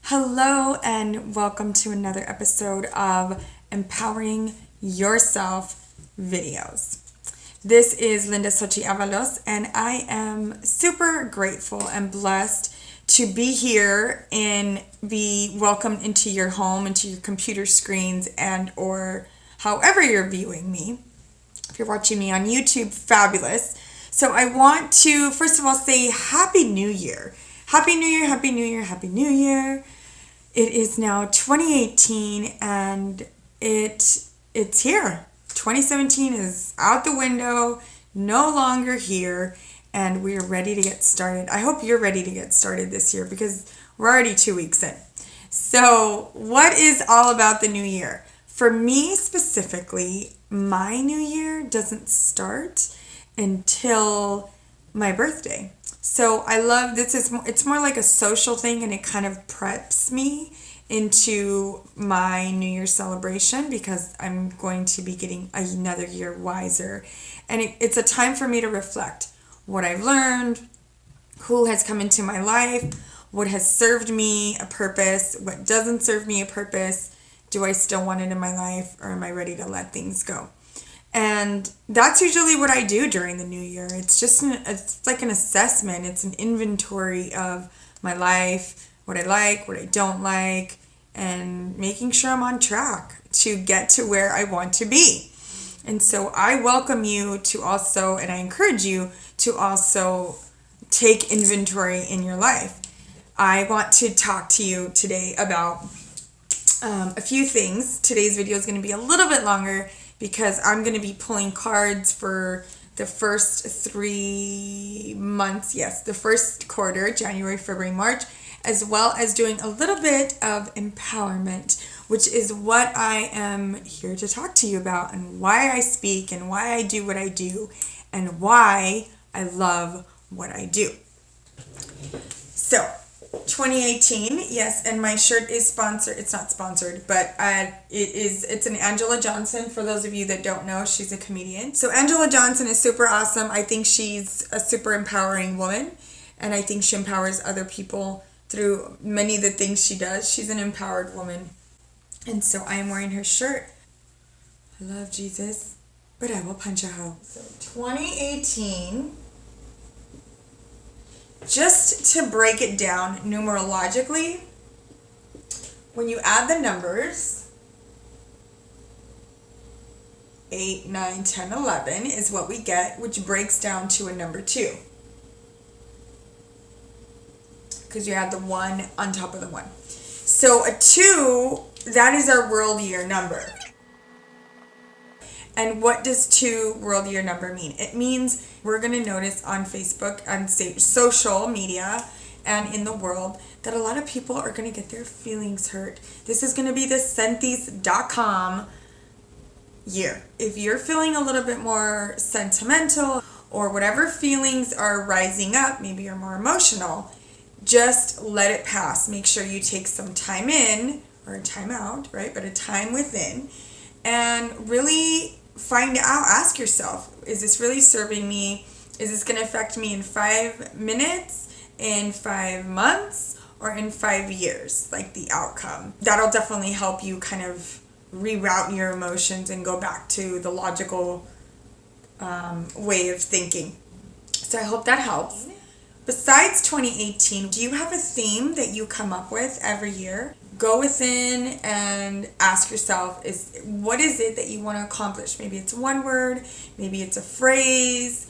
Hello and welcome to another episode of Empowering Yourself videos. This is Linda Xochitl Avalos, and I am super grateful and blessed to be here and be welcomed into your home, into your computer screens, and or however you're viewing me. If you're watching me on YouTube, fabulous. So I want to first of all say Happy New Year. Happy New Year, Happy New Year, Happy New Year. It is now 2018 and it's here. 2017 is out the window, no longer here, and we are ready to get started. I hope you're ready to get started this year because we're already 2 weeks in. So, what is all about the new year? For me specifically, my new year doesn't start until my birthday. So I love this. It's more like a social thing, and it kind of preps me into my New Year's celebration because I'm going to be getting another year wiser. And it's a time for me to reflect what I've learned, who has come into my life, what has served me a purpose, what doesn't serve me a purpose. Do I still want it in my life, or am I ready to let things go? And that's usually what I do during the new year. It's like an assessment. It's an inventory of my life, what I like, what I don't like, and making sure I'm on track to get to where I want to be. And so I welcome you to also, and I encourage you to also take inventory in your life. I want to talk to you today about a few things. Today's video is going to be a little bit longer because I'm going to be pulling cards for the first 3 months, yes, the first quarter, January, February, March, as well as doing a little bit of empowerment, which is what I am here to talk to you about, and why I speak, and why I do what I do, and why I love what I do. So, 2018, yes, and my shirt is sponsored. It's not sponsored, but it's an Angela Johnson. For those of you that don't know, she's a comedian. So Angela Johnson is super awesome. I think she's a super empowering woman, and I think she empowers other people through many of the things she does. She's an empowered woman, and so I am wearing her shirt. I love Jesus, but I will punch a hoe. So 2018. Just to break it down numerologically, when you add the numbers, 8, 9, 10, 11 is what we get, which breaks down to a number 2. Because you add the 1 on top of the 1. So a 2, that is our world year number. And what does 2 world year number mean? It means we're going to notice on Facebook, on social media, and in the world that a lot of people are going to get their feelings hurt. This is going to be the Senthis.com year. If you're feeling a little bit more sentimental, or whatever feelings are rising up, maybe you're more emotional, just let it pass. Make sure you take some time in, or a time out, right? But a time within, and really find out, ask yourself, is this really serving me? Is this going to affect me in 5 minutes, in 5 months, or in 5 years? Like the outcome. That'll definitely help you kind of reroute your emotions and go back to the logical way of thinking. So I hope that helps. Besides 2018, do you have a theme that you come up with every year? Go within and ask yourself, what is it that you want to accomplish? Maybe it's one word, maybe it's a phrase,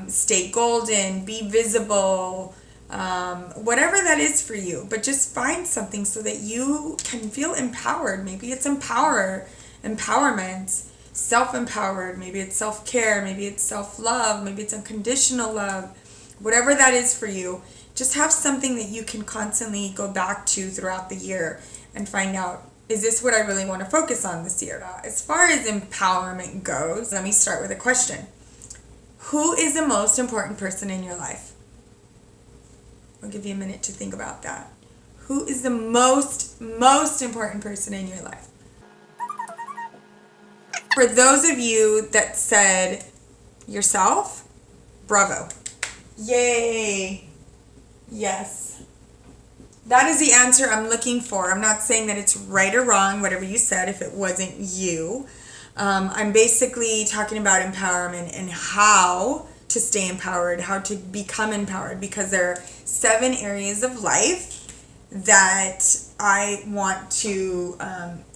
stay golden, be visible, whatever that is for you. But just find something so that you can feel empowered. Maybe it's empowerment, self-empowered, maybe it's self-care, maybe it's self-love, maybe it's unconditional love. Whatever that is for you, just have something that you can constantly go back to throughout the year and find out, is this what I really want to focus on this year? As far as empowerment goes, let me start with a question. Who is the most important person in your life? I'll give you a minute to think about that. Who is the most important person in your life? For those of you that said yourself, bravo. Yay. Yes. That is the answer I'm looking for. I'm not saying that it's right or wrong, whatever you said, if it wasn't you. I'm basically talking about empowerment and how to stay empowered, how to become empowered, because there are 7 areas of life that I want to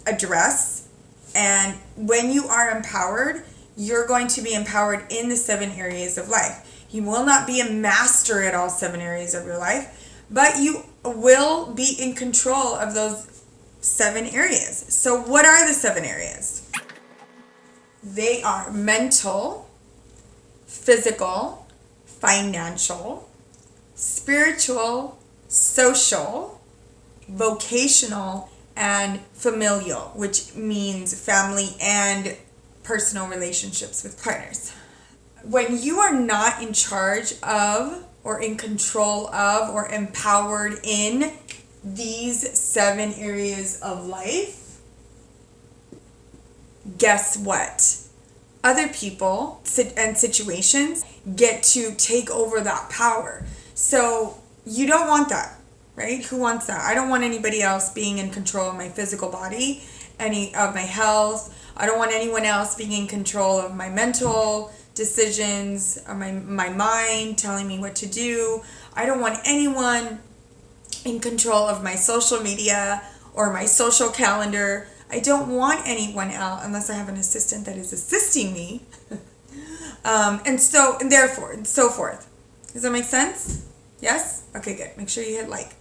address. And when you are empowered, you're going to be empowered in the 7 areas of life. You will not be a master at all 7 areas of your life, but you will be in control of those 7 areas. So what are the 7 areas? They are mental, physical, financial, spiritual, social, vocational, and familial, which means family and personal relationships with partners. When you are not in charge of or in control of or empowered in these 7 areas of life, guess what? Other people and situations get to take over that power. So you don't want that, right? Who wants that? I don't want anybody else being in control of my physical body, of my health. I don't want anyone else being in control of my mental decisions, or my mind telling me what to do. I don't want anyone in control of my social media or my social calendar. I don't want anyone else unless I have an assistant that is assisting me. And therefore, and so forth. Does that make sense? Yes? Okay, good. Make sure you hit like.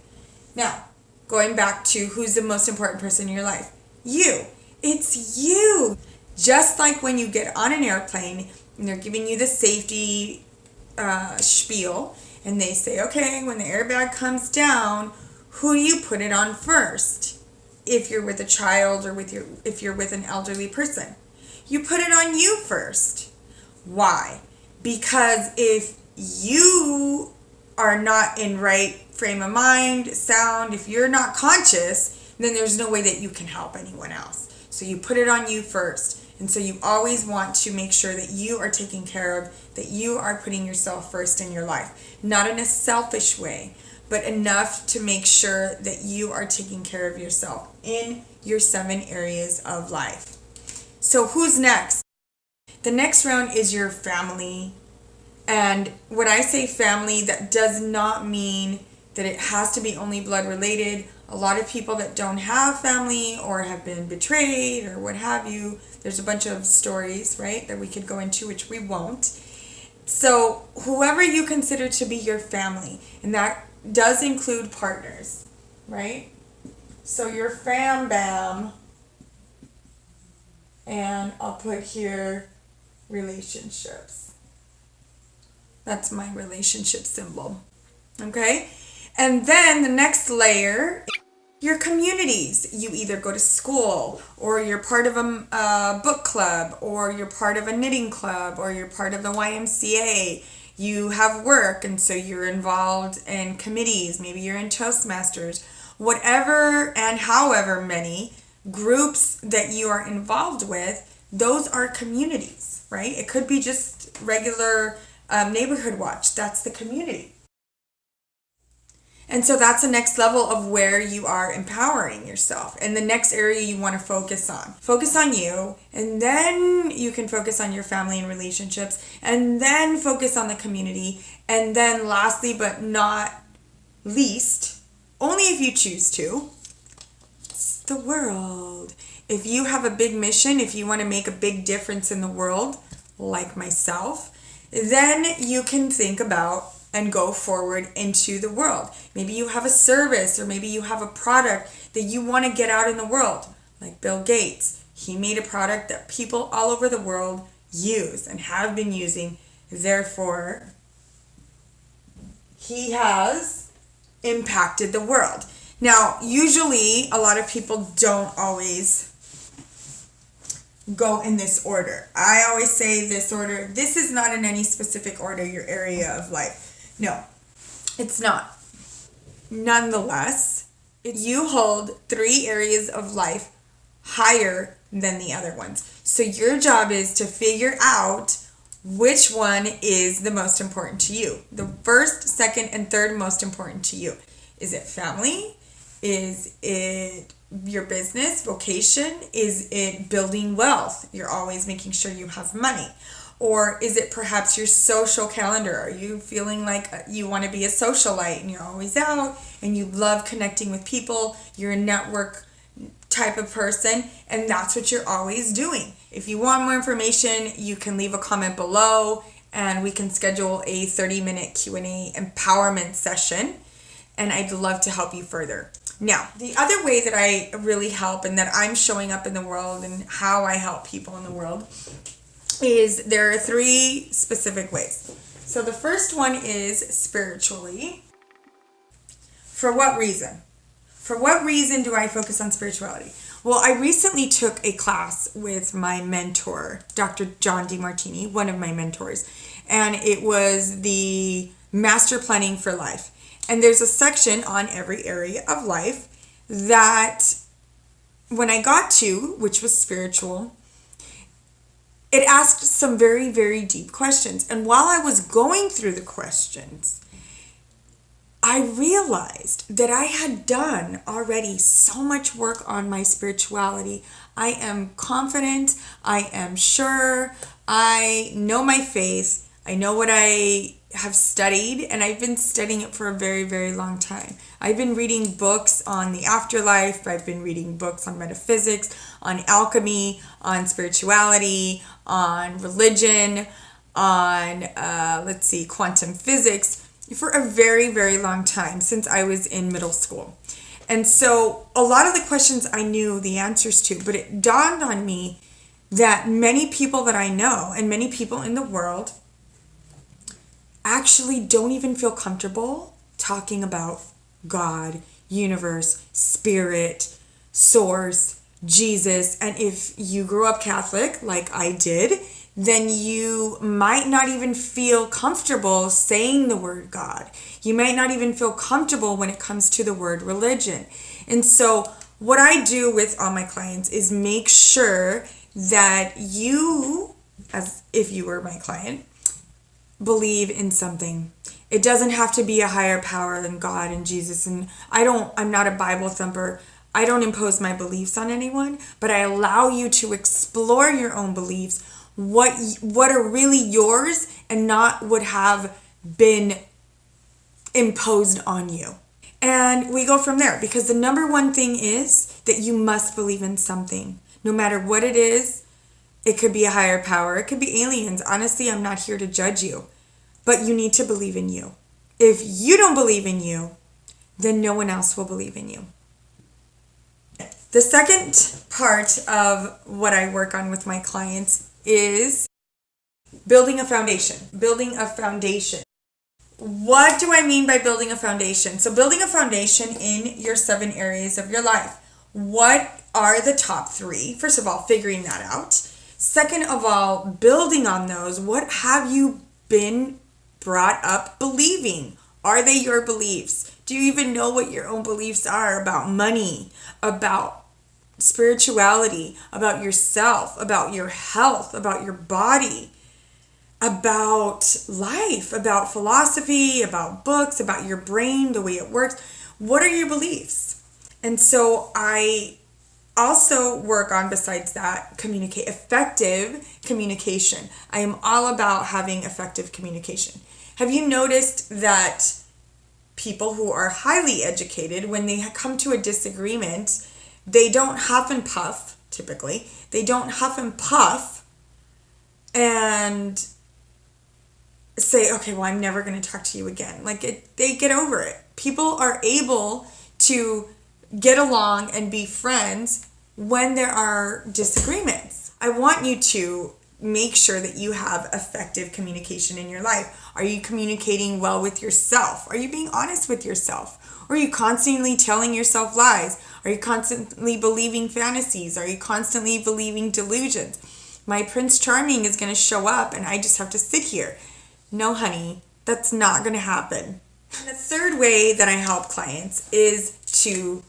Now, going back to who's the most important person in your life. You. It's you. Just like when you get on an airplane and they're giving you the safety spiel, and they say, okay, when the airbag comes down, who do you put it on first? If you're with a child or if you're with an elderly person, you put it on you first. Why? Because if you are not in right frame of mind, sound, if you're not conscious, then there's no way that you can help anyone else. So you put it on you first. And so you always want to make sure that you are taken care of, that you are putting yourself first in your life. Not in a selfish way, but enough to make sure that you are taking care of yourself in your 7 areas of life. So who's next? The next round is your family. And when I say family, that does not mean that it has to be only blood related. A lot of people that don't have family or have been betrayed or what have you, there's a bunch of stories, right, that we could go into, which we won't. So whoever you consider to be your family, and that does include partners, right? So your fam bam, and I'll put here relationships. That's my relationship symbol, okay? And then the next layer, your communities. You either go to school, or you're part of a book club, or you're part of a knitting club, or you're part of the YMCA. You have work, and so you're involved in committees. Maybe you're in Toastmasters. Whatever and however many groups that you are involved with, those are communities, right? It could be just regular neighborhood watch. That's the community. And so that's the next level of where you are empowering yourself. And the next area you want to focus on. Focus on you, and then you can focus on your family and relationships, and then focus on the community. And then lastly, but not least, only if you choose to, it's the world. If you have a big mission, if you want to make a big difference in the world, like myself, then you can think about and go forward into the world. Maybe you have a service, or maybe you have a product that you want to get out in the world. Like Bill Gates, he made a product that people all over the world use and have been using. Therefore, he has impacted the world. Now, usually a lot of people don't always go in this order. I always say this order. This is not in any specific order, your area of life. No, it's not. Nonetheless, you hold 3 areas of life higher than the other ones. So your job is to figure out which one is the most important to you. The first, second, and third most important to you. Is it family? Is it your business, vocation? Is it building wealth? You're always making sure you have money. Or is it perhaps your social calendar? Are you feeling like you want to be a socialite and you're always out and you love connecting with people? You're a network type of person, and that's what you're always doing. If you want more information, you can leave a comment below and we can schedule a 30-minute Q&A empowerment session, and I'd love to help you further. Now, the other way that I really help and that I'm showing up in the world and how I help people in the world is there are 3 specific ways. So the first one is spiritually. For what reason? For what reason do I focus on spirituality? Well, I recently took a class with my mentor, Dr. John DeMartini, one of my mentors, and it was the Master Planning for Life. And there's a section on every area of life that when I got to, which was spiritual, it asked some very, very deep questions. And while I was going through the questions, I realized that I had done already so much work on my spirituality. I am confident, I am sure, I know my faith, I know what I have studied, and I've been studying it for a very, very long time. I've been reading books on the afterlife, I've been reading books on metaphysics, on alchemy, on spirituality, on religion, on, quantum physics, for a very, very long time, since I was in middle school. And so a lot of the questions I knew the answers to, but it dawned on me that many people that I know and many people in the world actually don't even feel comfortable talking about God, universe, spirit, source, Jesus. And if you grew up Catholic, like I did, then you might not even feel comfortable saying the word God. You might not even feel comfortable when it comes to the word religion. And so what I do with all my clients is make sure that you, as if you were my client, believe in something. It doesn't have to be a higher power than God and Jesus. And I'm not a Bible thumper. I don't impose my beliefs on anyone, but I allow you to explore your own beliefs, what are really yours and not would have been imposed on you. And we go from there, because the number one thing is that you must believe in something. No matter what it is, it could be a higher power, it could be aliens. Honestly, I'm not here to judge you, but you need to believe in you. If you don't believe in you, then no one else will believe in you. The second part of what I work on with my clients is building a foundation. Building a foundation. What do I mean by building a foundation? So building a foundation in your 7 areas of your life. What are the top 3? First of all, figuring that out. Second of all, building on those. What have you been brought up believing? Are they your beliefs? Do you even know what your own beliefs are about money, about spirituality, about yourself, about your health, about your body, about life, about philosophy, about books, about your brain, the way it works? What are your beliefs? And so I also work on, besides that, effective communication. I am all about having effective communication. Have you noticed that people who are highly educated, when they come to a disagreement, they don't huff and puff, typically. They don't huff and puff and say, okay, well, I'm never going to talk to you again. They get over it. People are able to get along and be friends when there are disagreements. I want you to make sure that you have effective communication in your life. Are you communicating well with yourself? Are you being honest with yourself? Or are you constantly telling yourself lies? Are you constantly believing fantasies? Are you constantly believing delusions? My Prince Charming is going to show up and I just have to sit here. No, honey, that's not going to happen. And the third way that I help clients is to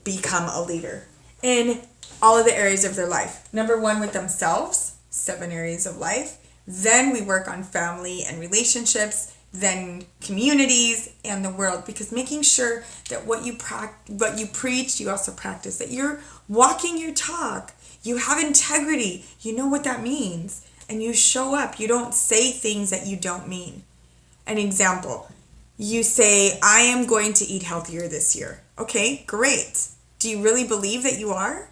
become a leader in all of the areas of their life. Number 1, with themselves, 7 areas of life. Then we work on family and relationships, then communities and the world, because making sure that what you preach, you also practice, that you're walking your talk, you have integrity, you know what that means, and you show up. You don't say things that you don't mean. An example, you say, I am going to eat healthier this year. Okay, great. Do you really believe that you are?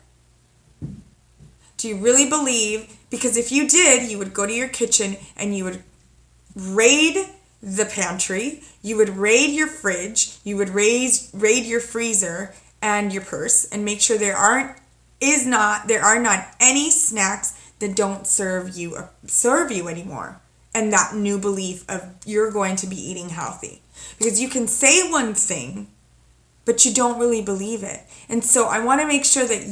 Do you really believe? Because if you did, you would go to your kitchen and you would raid the pantry, you would raid your fridge, you would raid your freezer and your purse, and make sure there are not any snacks that don't serve you anymore. And that new belief of you're going to be eating healthy. Because you can say one thing, but you don't really believe it. And so I want to make sure that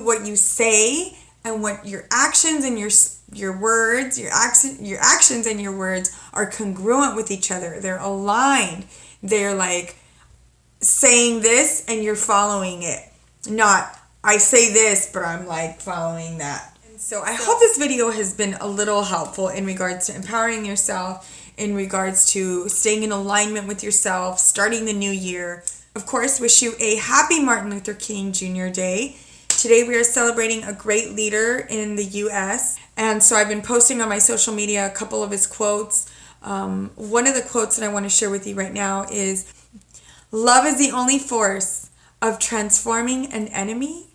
what you say and what your actions and your words, your actions and your words are congruent with each other. They're aligned. They're like saying this and you're following it. Not, I say this, but I'm like following that. And so I hope this video has been a little helpful in regards to empowering yourself, in regards to staying in alignment with yourself, starting the new year. Of course, wish you a happy Martin Luther King Jr. Day. Today we are celebrating a great leader in the U.S. And so I've been posting on my social media a couple of his quotes. One of the quotes that I want to share with you right now is, love is the only force of transforming an enemy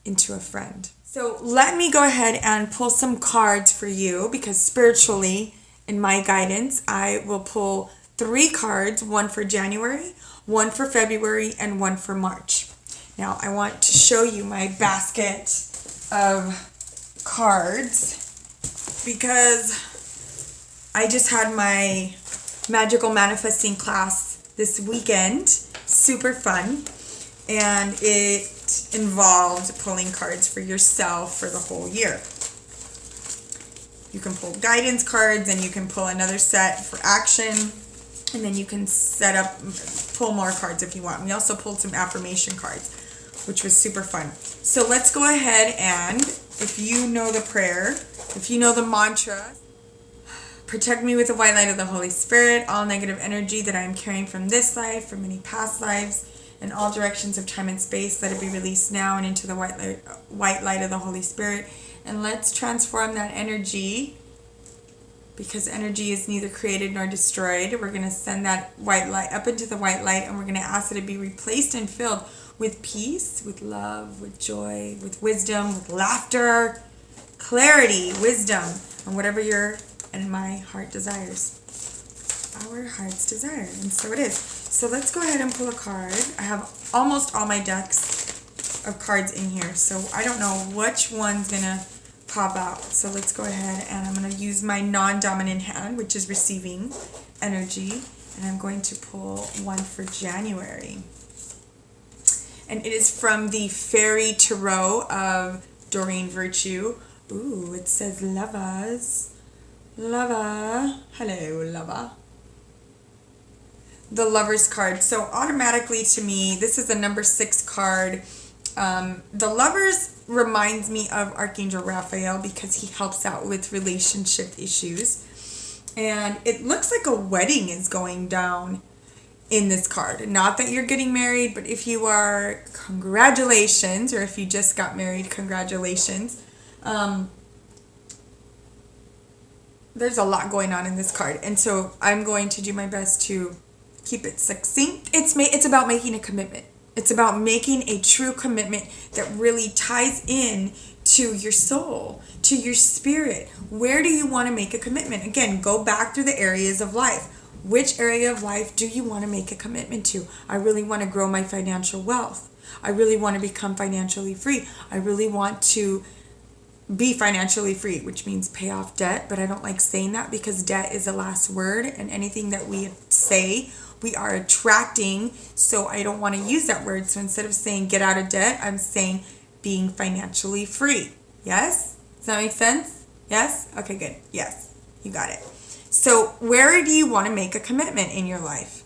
into a friend. So let me go ahead and pull some cards for you, because spiritually, in my guidance, I will pull 3 cards, one for January, one for February, and one for March. Now, I want to show you my basket of cards because I just had my magical manifesting class this weekend. Super fun. And it involved pulling cards for yourself for the whole year. You can pull guidance cards and you can pull another set for action. And then you can pull more cards if you want. We also pulled some affirmation cards, which was super fun. So let's go ahead and, if you know the prayer, if you know the mantra, protect me with the white light of the Holy Spirit, all negative energy that I am carrying from this life, from many past lives, in all directions of time and space, let it be released now and into the white light of the Holy Spirit. And let's transform that energy, because energy is neither created nor destroyed. We're going to send that white light up into the white light, and we're going to ask it to be replaced and filled with peace, with love, with joy, with wisdom, with laughter, clarity, wisdom, and whatever your and my heart desires. Our heart's desire. And so it is. So let's go ahead and pull a card. I have almost all my decks of cards in here, so I don't know which one's going to pop out. So let's go ahead and I'm going to use my non-dominant hand, which is receiving energy, and I'm going to pull one for January. And it is from the Fairy Tarot of Doreen Virtue. Ooh, it says lovers. Lover. Hello, lover. The Lover's card. So automatically to me, this is the number 6 card. The Lovers reminds me of Archangel Raphael because he helps out with relationship issues. And it looks like a wedding is going down in this card. Not that you're getting married, but if you are, congratulations. Or if you just got married, congratulations. There's a lot going on in this card. And so I'm going to do my best to keep it succinct. It's about making a commitment. It's about making a true commitment that really ties in to your soul, to your spirit. Where do you want to make a commitment? Again, go back through the areas of life. Which area of life do you want to make a commitment to? I really want to grow my financial wealth. I really want to become financially free. I really want to be financially free, which means pay off debt. But I don't like saying that because debt is the last word, and anything that we say, we are attracting. So I don't want to use that word. So instead of saying get out of debt, I'm saying being financially free. Yes? Does that make sense? Yes? Okay, good. Yes, you got it. So where do you want to make a commitment in your life?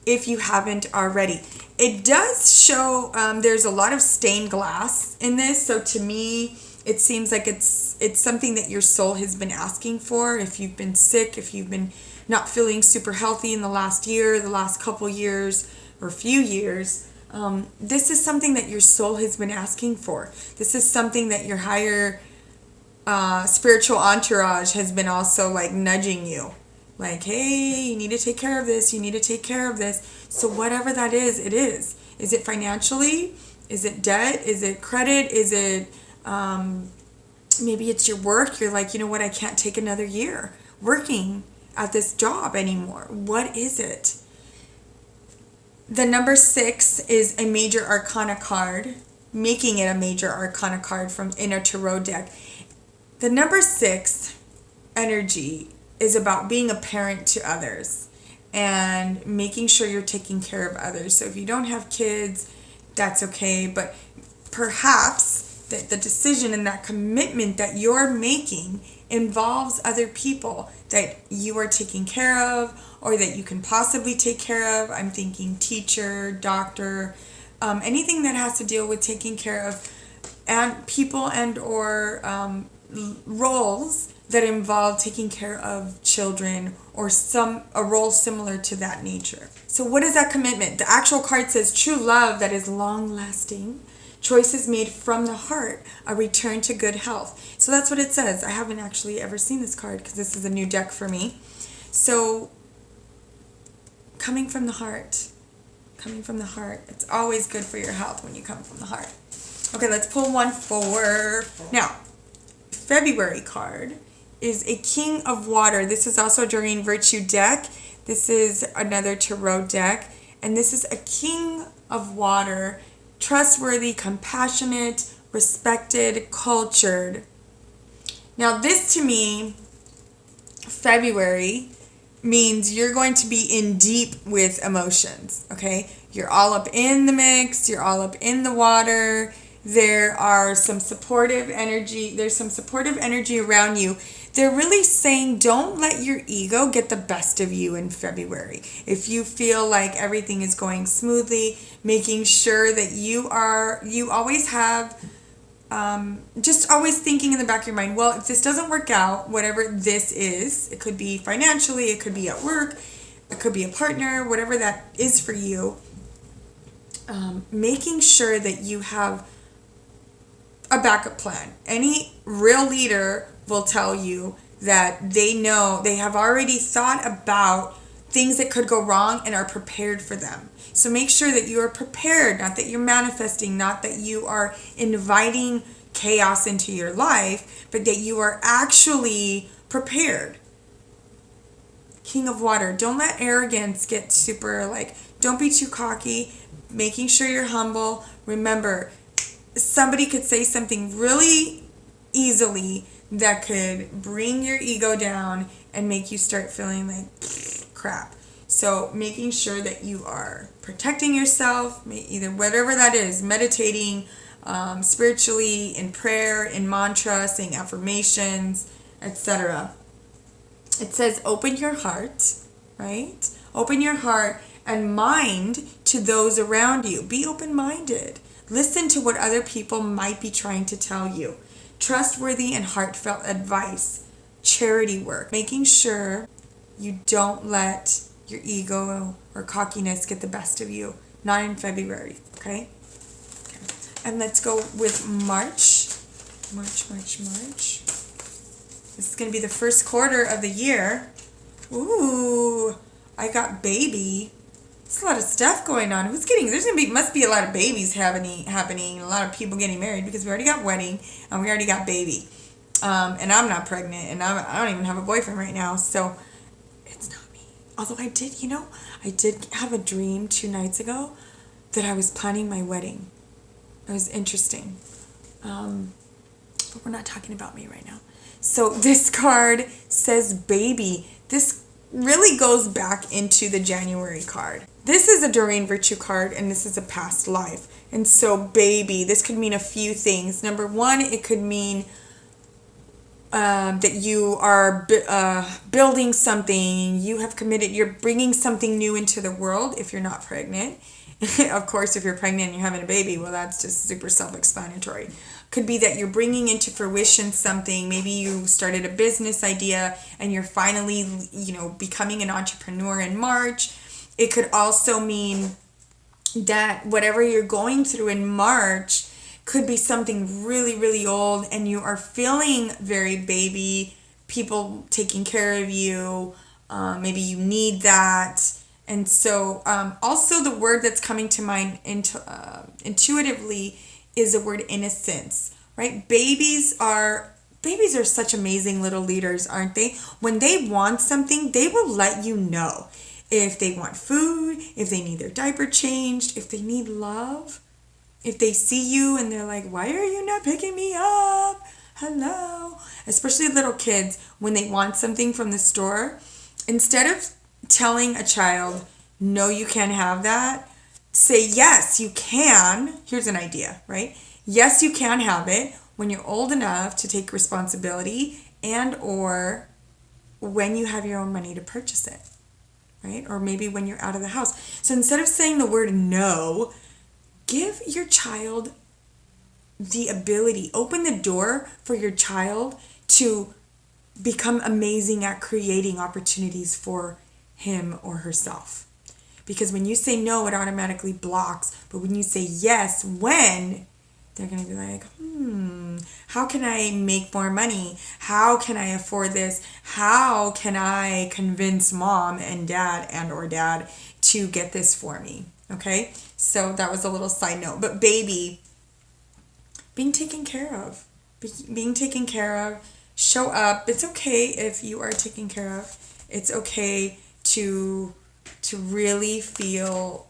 If you haven't already. It does show there's a lot of stained glass in this. So to me, it seems like it's something that your soul has been asking for. If you've been sick, if you've been not feeling super healthy in the last year, the last couple years, or few years, this is something that your soul has been asking for. This is something that your higher spiritual entourage has been also like nudging you. Like, hey, you need to take care of this. You need to take care of this. So whatever that is, it is. Is it financially? Is it debt? Is it credit? Is it maybe it's your work? You're like, you know what? I can't take another year working at this job anymore. What is it? The number 6 is a major arcana card, making it a major arcana card from Inner Tarot deck. The number 6 energy is about being a parent to others and making sure you're taking care of others. So if you don't have kids, that's okay. But perhaps the decision and that commitment that you're making involves other people that you are taking care of or that you can possibly take care of. I'm thinking teacher, doctor, anything that has to deal with taking care of and people and or roles that involve taking care of children or a role similar to that nature. So what is that commitment? The actual card says true love that is long lasting, choices made from the heart, a return to good health. So that's what it says. I haven't actually ever seen this card because this is a new deck for me. So coming from the heart, it's always good for your health when you come from the heart. Okay, let's pull one for now. February card is a King of Water. This is also during Virtue deck. This is another Tarot deck. And this is a King of Water, trustworthy, compassionate, respected, cultured. Now this to me, February, means you're going to be in deep with emotions, okay? You're all up in the mix. You're all up in the water. There's some supportive energy around you. They're really saying don't let your ego get the best of you in February. If you feel like everything is going smoothly, making sure that you always have, just always thinking in the back of your mind, well, if this doesn't work out, whatever this is, it could be financially, it could be at work, it could be a partner, whatever that is for you, making sure that you have a backup plan. Any real leader will tell you that they have already thought about things that could go wrong and are prepared for them. So make sure that you are prepared, not that you're manifesting, not that you are inviting chaos into your life, but that you are actually prepared. King of Water. Don't let arrogance get don't be too cocky, making sure you're humble. Remember, somebody could say something really easily that could bring your ego down and make you start feeling like crap. So making sure that you are protecting yourself, either whatever that is, meditating, spiritually, in prayer, in mantra, saying affirmations, etc. It says open your heart, right? Open your heart and mind to those around you. Be open-minded. Listen to what other people might be trying to tell you. Trustworthy and heartfelt advice. Charity work. Making sure you don't let your ego or cockiness get the best of you. Not in February, okay? And let's go with March. March. This is going to be the first quarter of the year. Ooh, I got baby. There's a lot of stuff going on. Must be a lot of babies happening, a lot of people getting married because we already got wedding and we already got baby. And I'm not pregnant and I don't even have a boyfriend right now, so it's not me. Although I did have a dream 2 nights ago that I was planning my wedding. It was interesting. But we're not talking about me right now. So this card says baby. This really goes back into the January card. This is a Doreen Virtue card, and this is a past life. And so baby, this could mean a few things. Number one, it could mean that you are building something, you have committed, you're bringing something new into the world if you're not pregnant. Of course, if you're pregnant and you're having a baby, well, that's just super self-explanatory. Could be that you're bringing into fruition something. Maybe you started a business idea and you're finally, becoming an entrepreneur in March. It could also mean that whatever you're going through in March could be something really, really old and you are feeling very baby, people taking care of you. Maybe you need that. And so also the word that's coming to mind intuitively is the word innocence, right? Babies are such amazing little leaders, aren't they? When they want something, they will let you know. If they want food, if they need their diaper changed, if they need love, if they see you and they're like, why are you not picking me up? Hello. Especially little kids, when they want something from the store, instead of telling a child, no, you can't have that, say, yes, you can. Here's an idea, right? Yes, you can have it when you're old enough to take responsibility and or when you have your own money to purchase it, right? Or maybe when you're out of the house. So instead of saying the word no, give your child the ability, open the door for your child to become amazing at creating opportunities for him or herself. Because when you say no, it automatically blocks. But when you say yes, when, they're going to be like, how can I make more money? How can I afford this? How can I convince mom and dad or dad to get this for me? Okay, so that was a little side note. But baby, being taken care of. Being taken care of. Show up. It's okay if you are taken care of. It's okay to really feel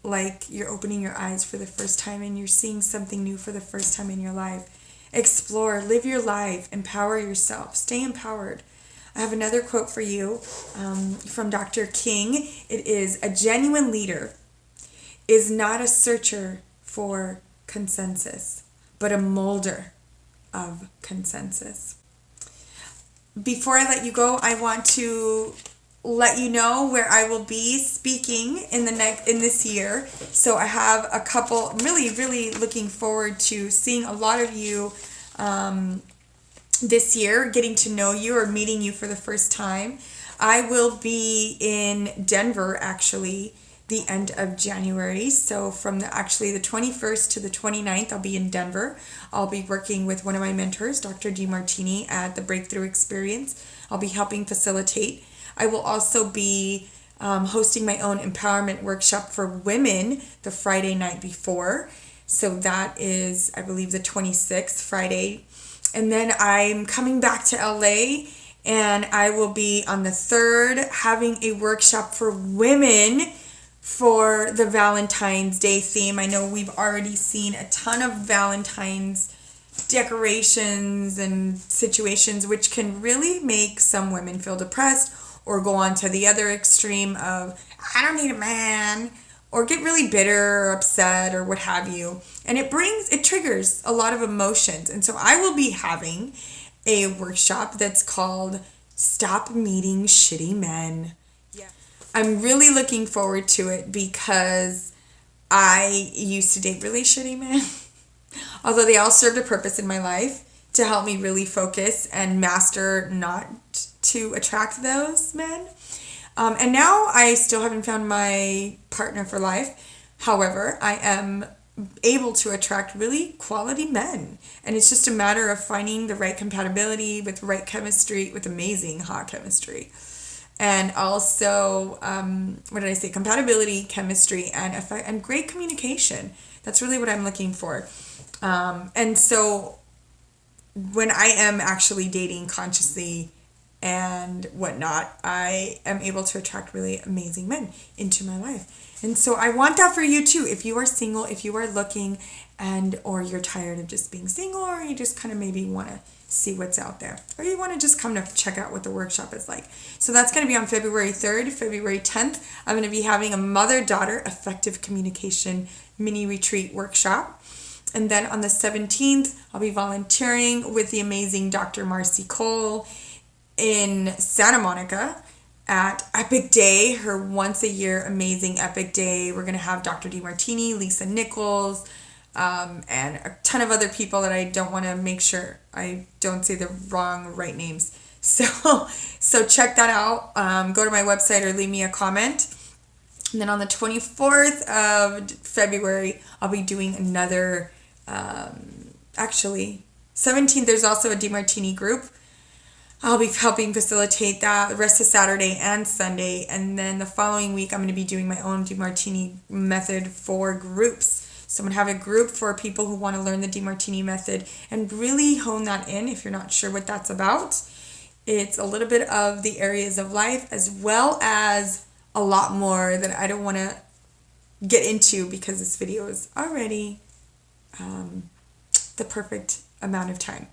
like you're opening your eyes for the first time and you're seeing something new for the first time in your life. Explore, live your life, empower yourself, stay empowered. I have another quote for you from Dr. King. It is, a genuine leader is not a searcher for consensus, but a molder of consensus. Before I let you go, I want to let you know where I will be speaking in this year. So I have a couple. I'm really looking forward to seeing a lot of you this year, getting to know you or meeting you for the first time. I will be in Denver actually the end of January. So from the 21st to the 29th, I'll be in Denver. I'll be working with one of my mentors, Dr. DeMartini, at the Breakthrough Experience. I'll be helping facilitate. I will also be hosting my own empowerment workshop for women the Friday night before. So that is, I believe, the 26th Friday. And then I'm coming back to LA and I will be on the 3rd having a workshop for women for the Valentine's Day theme. I know we've already seen a ton of Valentine's decorations and situations which can really make some women feel depressed or go on to the other extreme of, I don't need a man, or get really bitter or upset or what have you. And it triggers a lot of emotions. And so I will be having a workshop that's called Stop Meeting Shitty Men. Yeah. I'm really looking forward to it because I used to date really shitty men. Although they all served a purpose in my life to help me really focus and master not to attract those men. And now I still haven't found my partner for life. However, I am able to attract really quality men. And it's just a matter of finding the right compatibility with right chemistry, with amazing hot chemistry. And also, compatibility, chemistry, and great communication. That's really what I'm looking for. And so when I am actually dating consciously and whatnot, I am able to attract really amazing men into my life. And so I want that for you too. If you are single, if you are looking or you're tired of just being single, or you just kind of maybe want to see what's out there, or you want to just come to check out what the workshop is like. So that's going to be on February 3rd, February 10th. I'm going to be having a mother-daughter effective communication mini retreat workshop. And then on the 17th, I'll be volunteering with the amazing Dr. Marcy Cole in Santa Monica at Epic Day, her once a year amazing Epic Day. We're going to have Dr. DeMartini, Lisa Nichols, and a ton of other people that I don't want to make sure I don't say the right names. So check that out. Go to my website or leave me a comment. And then on the 24th of February, I'll be doing another, actually, 17th, there's also a DeMartini group. I'll be helping facilitate that the rest of Saturday and Sunday. And then the following week, I'm going to be doing my own DeMartini method for groups. So I'm going to have a group for people who want to learn the DeMartini method and really hone that in if you're not sure what that's about. It's a little bit of the areas of life as well as a lot more that I don't want to get into because this video is already the perfect amount of time.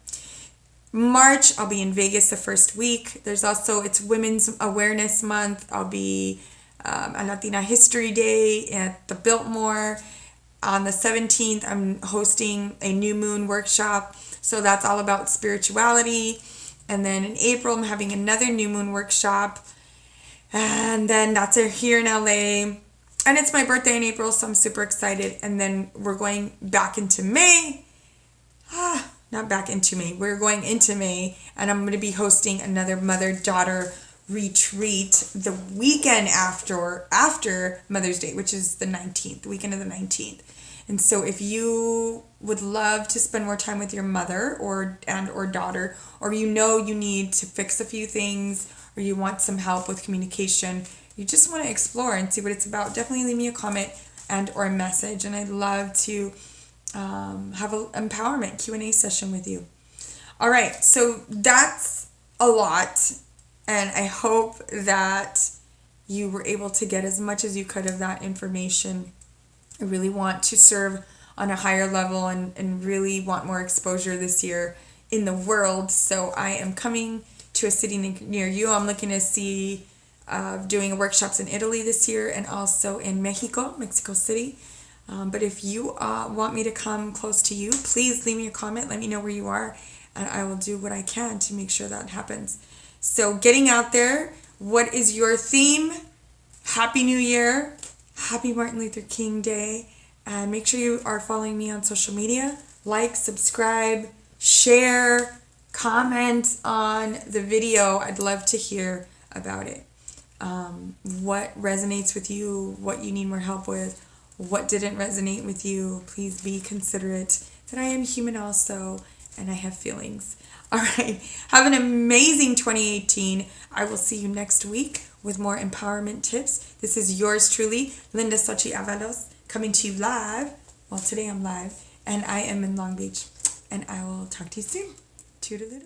March, I'll be in Vegas the first week. There's also, it's Women's Awareness Month. I'll be on Latina History Day at the Biltmore. On the 17th, I'm hosting a new moon workshop. So that's all about spirituality. And then in April, I'm having another new moon workshop. And then that's here in LA. And it's my birthday in April, so I'm super excited. And then we're going back into May. Not back into May. We're going into May, and I'm going to be hosting another mother-daughter retreat the weekend after Mother's Day, which is the 19th, the weekend of the 19th. And so if you would love to spend more time with your mother or daughter, or you need to fix a few things, or you want some help with communication, you just want to explore and see what it's about, definitely leave me a comment and or a message, and I'd love to have an empowerment Q&A session with you. All right, so that's a lot, and I hope that you were able to get as much as you could of that information. I really want to serve on a higher level and really want more exposure this year in the world. So I am coming to a city near you. I'm looking to see doing workshops in Italy this year and also in Mexico City. But if you want me to come close to you, please leave me a comment. Let me know where you are, and I will do what I can to make sure that happens. So getting out there, what is your theme? Happy New Year. Happy Martin Luther King Day. And make sure you are following me on social media. Like, subscribe, share, comment on the video. I'd love to hear about it. What resonates with you, what you need more help with, what didn't resonate with you. Please be considerate that I am human also and I have feelings. All right. Have an amazing 2018. I will see you next week with more empowerment tips. This is yours truly, Linda Xochitl Avalos, coming to you live. Well, today I'm live and I am in Long Beach, and I will talk to you soon. Toodaloo.